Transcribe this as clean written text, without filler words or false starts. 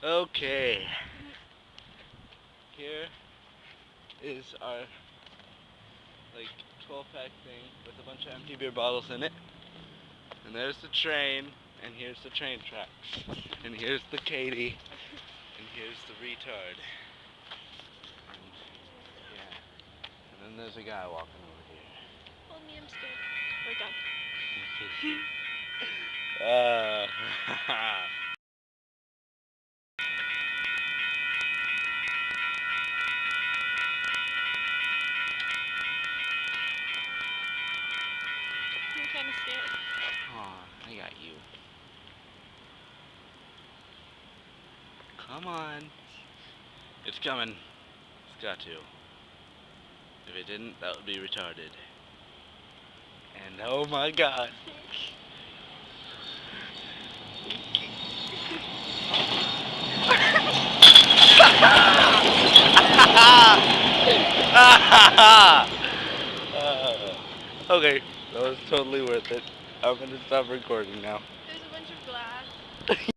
Okay. Here is our 12-pack thing with a bunch of empty beer bottles in it. And there's the train, and here's the train tracks. And here's the Katie, and here's the retard. And, yeah. And then there's a guy walking over here. Hold me, I'm scared. We're done. I'm kind of scared. Aw, I got you. Come on. It's coming. It's got to. If it didn't, that would be retarded. And oh my god. Okay, that was totally worth it. I'm gonna stop recording now. There's a bunch of glass.